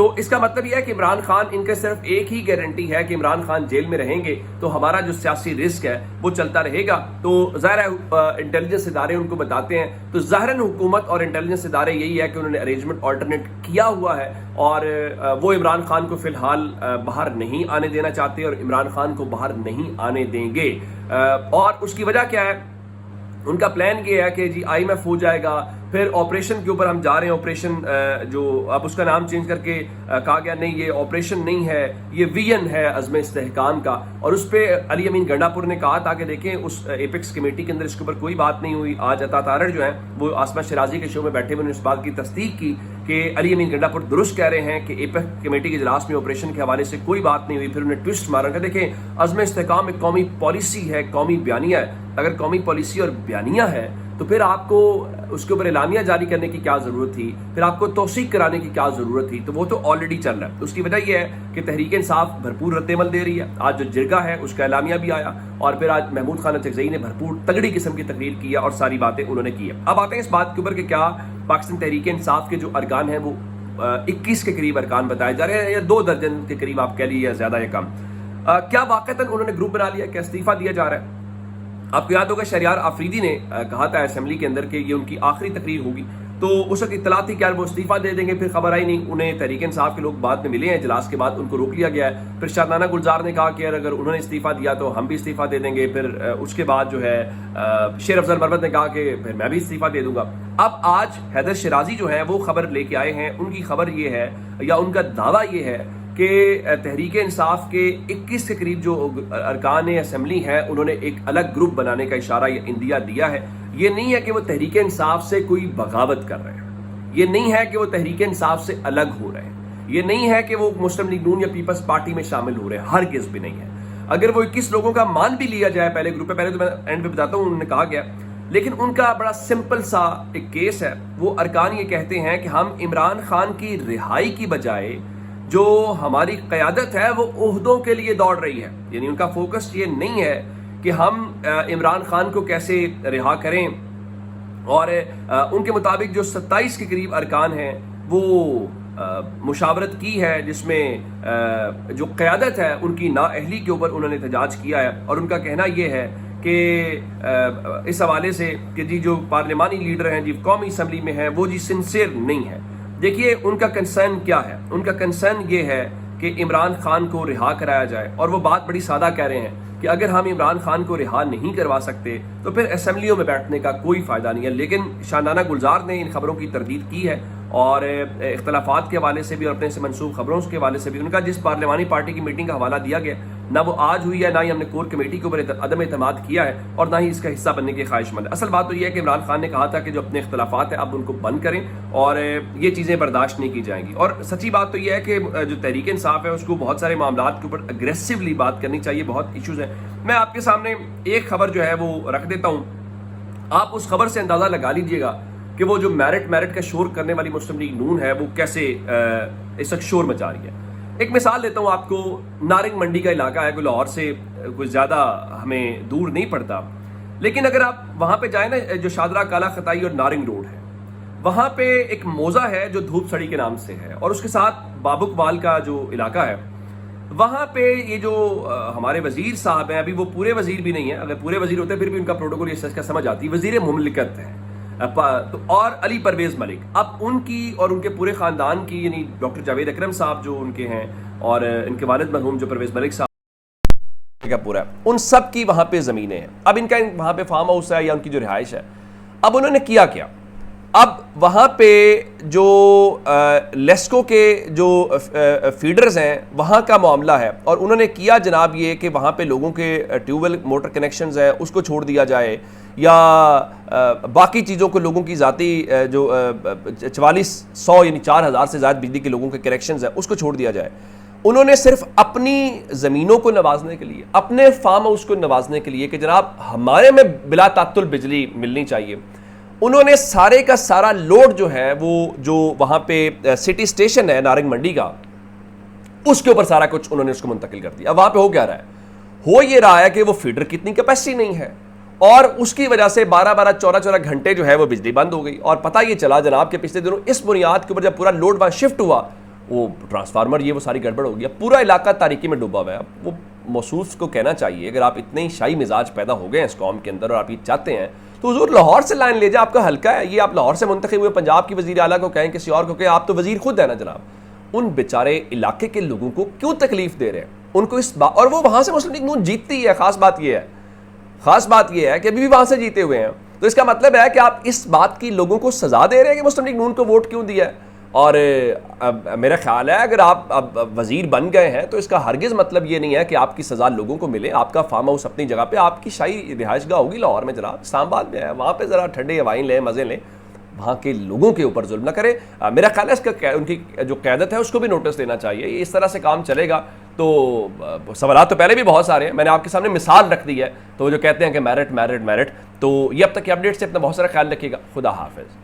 تو اس کا مطلب یہ ہے کہ عمران خان ان کے صرف ایک ہی گارنٹی ہے کہ عمران خان جیل میں رہیں گے تو ہمارا جو سیاسی رسک ہے وہ چلتا رہے گا. تو ظاہر ہے انٹیلیجنس ادارے ان کو بتاتے ہیں, تو ظاہراً حکومت اور انٹیلیجنس ادارے یہی ہے کہ انہوں نے ارینجمنٹ آلٹرنیٹ کیا ہوا ہے, اور وہ عمران خان کو فی الحال باہر نہیں آنے دینا چاہتے اور عمران خان کو باہر نہیں آنے دیں گے. اور اس کی وجہ کیا ہے؟ ان کا پلان یہ ہے کہ جی آئی ایم ایف ہو جائے گا, پھر آپریشن کے اوپر ہم جا رہے ہیں, آپریشن جو اب اس کا نام چینج کر کے کہا گیا نہیں یہ آپریشن نہیں ہے, یہ وین ہے عزم استحکام کا, اور اس پہ علی امین گنڈا پور نے کہا تھا کہ دیکھیں اس ایپیکس کمیٹی کے اندر اس کے اوپر کوئی بات نہیں ہوئی. آج عطا تارڑ جو ہیں وہ آسما شرازی کے شو میں بیٹھے ہوئے نے اس بات کی تصدیق کی کہ علی امین گنڈا پور درست کہہ رہے ہیں کہ ایپیک کمیٹی کے اجلاس میں آپریشن کے حوالے سے کوئی بات نہیں ہوئی. پھر انہیں ٹوسٹ مارا کہ دیکھیں عزم استحکام ایک قومی پالیسی ہے, قومی بیانیہ ہے, اگر قومی پالیسی اور بیانیہ ہے تو پھر آپ کو اس کے اوپر اعلامیہ جاری کرنے کی کیا ضرورت تھی, پھر آپ کو توثیق کرانے کی کیا ضرورت تھی؟ تو وہ تو آلریڈی چل رہا ہے. اس کی وجہ یہ ہے کہ تحریک انصاف بھرپور رد عمل دے رہی ہے. آج جو جرگہ ہے اس کا اعلامیہ بھی آیا, اور پھر آج محمود خان اچکزئی نے بھرپور تگڑی قسم کی تقریر کی ہے اور ساری باتیں انہوں نے کی ہے. اب آتے ہیں اس بات کے اوپر کہ کیا پاکستان تحریک انصاف کے جو ارکان ہیں وہ 21 کے قریب ارکان بتائے جا رہے ہیں, یا 2 درجن کے قریب آپ کہہ لیجیے, یا زیادہ یا کم, کیا واقعتاً انہوں نے گروپ بنا لیا, کیا استعفیٰ دیا جا رہا ہے؟ آپ کو یاد ہوگا شہریار آفریدی نے کہا تھا اسمبلی کے اندر کہ یہ ان کی آخری تقریر ہوگی, تو اس وقت اطلاع تھی کہ یار وہ استعفیٰ دے دیں گے, پھر خبر آئی نہیں. انہیں تحریک انصاف کے لوگ بعد میں ملے ہیں, اجلاس کے بعد ان کو روک لیا گیا ہے. پھر شادنانہ گلزار نے کہا کہ یار اگر انہوں نے استعفیٰ دیا تو ہم بھی استعفیٰ دے دیں گے. پھر اس کے بعد جو ہے شیر افضل مربت نے کہا کہ پھر میں بھی استعفیٰ دے دوں گا. اب آج حیدر شیرازی جو ہیں وہ خبر لے کے آئے ہیں. ان کی خبر یہ ہے, یا ان کا دعویٰ یہ ہے کہ تحریک انصاف کے 21 کے قریب جو ارکان اسمبلی ہیں انہوں نے ایک الگ گروپ بنانے کا اشارہ یا اندیا دیا ہے. یہ نہیں ہے کہ وہ تحریک انصاف سے کوئی بغاوت کر رہے ہیں, یہ نہیں ہے کہ وہ تحریک انصاف سے الگ ہو رہے ہیں, یہ نہیں ہے کہ وہ مسلم لیگ نون یا پیپلز پارٹی میں شامل ہو رہے ہیں, ہرگز بھی نہیں ہے. اگر وہ 21 لوگوں کا مان بھی لیا جائے پہلے گروپ پہ, پہلے تو میں اینڈ پہ بتاتا ہوں, انہوں نے کہا گیا, لیکن ان کا بڑا سمپل سا ایک کیس ہے. وہ ارکان یہ کہتے ہیں کہ ہم عمران خان کی رہائی کی بجائے جو ہماری قیادت ہے وہ عہدوں کے لیے دوڑ رہی ہے. یعنی ان کا فوکس یہ نہیں ہے کہ ہم عمران خان کو کیسے رہا کریں, اور ان کے مطابق جو 27 کے قریب ارکان ہیں وہ مشاورت کی ہے, جس میں جو قیادت ہے ان کی نااہلی کے اوپر انہوں نے احتجاج کیا ہے. اور ان کا کہنا یہ ہے کہ اس حوالے سے کہ جی جو پارلیمانی لیڈر ہیں جی قومی اسمبلی میں ہیں وہ جی سنسیئر نہیں ہے. دیکھیے ان کا کنسرن کیا ہے, ان کا کنسرن یہ ہے کہ عمران خان کو رہا کرایا جائے, اور وہ بات بڑی سادہ کہہ رہے ہیں کہ اگر ہم عمران خان کو رہا نہیں کروا سکتے تو پھر اسمبلیوں میں بیٹھنے کا کوئی فائدہ نہیں ہے. لیکن شاندانہ گلزار نے ان خبروں کی تردید کی ہے, اور اختلافات کے حوالے سے بھی اور اپنے سے منسوخ خبروں کے حوالے سے بھی. ان کا جس پارلیمانی پارٹی کی میٹنگ کا حوالہ دیا گیا, نہ وہ آج ہوئی ہے, نہ ہی ہم نے کور کمیٹی کے اوپر عدم اعتماد کیا ہے, اور نہ ہی اس کا حصہ بننے کی خواہش مند ہے. اصل بات تو یہ ہے کہ عمران خان نے کہا تھا کہ جو اپنے اختلافات ہیں اب ان کو بند کریں, اور یہ چیزیں برداشت نہیں کی جائیں گی. اور سچی بات تو یہ ہے کہ جو تحریک انصاف ہے اس کو بہت سارے معاملات کے اوپر اگریسولی بات کرنی چاہیے, بہت ایشوز ہیں. میں آپ کے سامنے ایک خبر جو ہے وہ رکھ دیتا ہوں, آپ اس خبر سے اندازہ لگا لیجئے گا کہ وہ جو میرٹ کا شور کرنے والی مسلم لیگ نون ہے وہ کیسے اس وقت شور مچا رہی ہے. ایک مثال دیتا ہوں آپ کو. نارنگ منڈی کا علاقہ ہے, کوئی لاہور سے کوئی زیادہ ہمیں دور نہیں پڑتا, لیکن اگر آپ وہاں پہ جائیں نا, جو شادرہ کالا خطائی اور نارنگ روڈ ہے, وہاں پہ ایک موزہ ہے جو دھوپ سڑی کے نام سے ہے, اور اس کے ساتھ بابک وال کا جو علاقہ ہے وہاں پہ یہ جو ہمارے وزیر صاحب ہیں, ابھی وہ پورے وزیر بھی نہیں ہیں, اگر پورے وزیر ہوتے پھر بھی ان کا پروٹوکول اس کا سمجھ آتی, وزیر مملکت ہے, اور علی پرویز ملک. اب ان کی اور ان کے پورے خاندان کی, یعنی ڈاکٹر جاوید اکرم صاحب جو ان کے ہیں, اور ان کے والد مرحوم جو پرویز ملک صاحب کا پورا ہے, ان سب کی وہاں پہ زمینیں ہیں. اب ان کا وہاں پہ فارم ہاؤس ہے یا ان کی جو رہائش ہے. اب انہوں نے کیا, اب وہاا پہ جو لیسکو کے جو فیڈرز ہیں وہاں کا معاملہ ہے, اور انہوں نے کیا جناب یہ کہ وہاں پہ لوگوں کے ٹیوب ویل موٹر کنیکشنز ہیں اس کو چھوڑ دیا جائے, یا باقی چیزوں کو لوگوں کی ذاتی جو 4400 یعنی 4000 سے زائد بجلی کے لوگوں کے کنیکشنز ہیں اس کو چھوڑ دیا جائے. انہوں نے صرف اپنی زمینوں کو نوازنے کے لیے, اپنے فارم ہاؤس کو نوازنے کے لیے کہ جناب ہمارے میں بلا تعطل بجلی ملنی چاہیے, انہوں نے سارے کا سارا لوڈ جو ہے وہ جو وہاں پہ سٹی اسٹیشن ہے نارنگ منڈی کا, اس کے اوپر سارا کچھ انہوں نے اس کو منتقل کر دیا. اب وہاں پہ ہو کیا رہا ہے, ہو یہ رہا ہے کہ وہ فیڈر کی اتنی کیپیسٹی نہیں ہے, اور اس کی وجہ سے 12-14 گھنٹے جو ہے وہ بجلی بند ہو گئی. اور پتہ یہ چلا جناب کہ پچھلے دنوں اس بنیاد کے اوپر جب پورا لوڈ وہاں شفٹ ہوا, وہ ٹرانسفارمر یہ وہ ساری گڑبڑ ہو گیا, پورا علاقہ تاریکی میں ڈوبا ہوا ہے. اب وہ موصوف کو کہنا چاہیے اگر آپ اتنے شاہی مزاج پیدا ہو گئے ہیں اس قوم کے اندر اور آپ یہ چاہتے ہیں تو حضور لاہور سے لائن لے جائے, آپ کا حلقہ ہے یہ, آپ لاہور سے منتخب ہوئے, پنجاب کی وزیر اعلیٰ کو کہیں, کسی اور کو کہیں, آپ تو وزیر خود ہے نا جناب. ان بیچارے علاقے کے لوگوں کو کیوں تکلیف دے رہے ہیں ان کو اس بات, اور وہ وہاں سے مسلم لیگ نون جیتتی ہے. خاص بات یہ ہے کہ ابھی بھی وہاں سے جیتے ہوئے ہیں. تو اس کا مطلب ہے کہ آپ اس بات کی لوگوں کو سزا دے رہے ہیں کہ مسلم لیگ نون کو ووٹ کیوں دیا ہے. اور میرا خیال ہے اگر آپ اب وزیر بن گئے ہیں تو اس کا ہرگز مطلب یہ نہیں ہے کہ آپ کی سزا لوگوں کو ملے. آپ کا فارم ہاؤس اپنی جگہ پہ, آپ کی شاہی رہائش گاہ ہوگی لاہور میں جناب, اسلام آباد میں ہے, وہاں پہ ذرا ٹھنڈی ہوائیں لیں, مزے لیں, وہاں کے لوگوں کے اوپر ظلم نہ کریں. میرا خیال ہے اس کا ان کی جو قیادت ہے اس کو بھی نوٹس دینا چاہیے. اس طرح سے کام چلے گا تو سوالات تو پہلے بھی بہت سارے ہیں, میں نے آپ کے سامنے مثال رکھ دی ہے. تو وہ جو کہتے ہیں کہ میرٹ, تو یہ اب تک کے اپڈیٹ سے اپنا بہت سارا خیال رکھیے گا. خدا حافظ.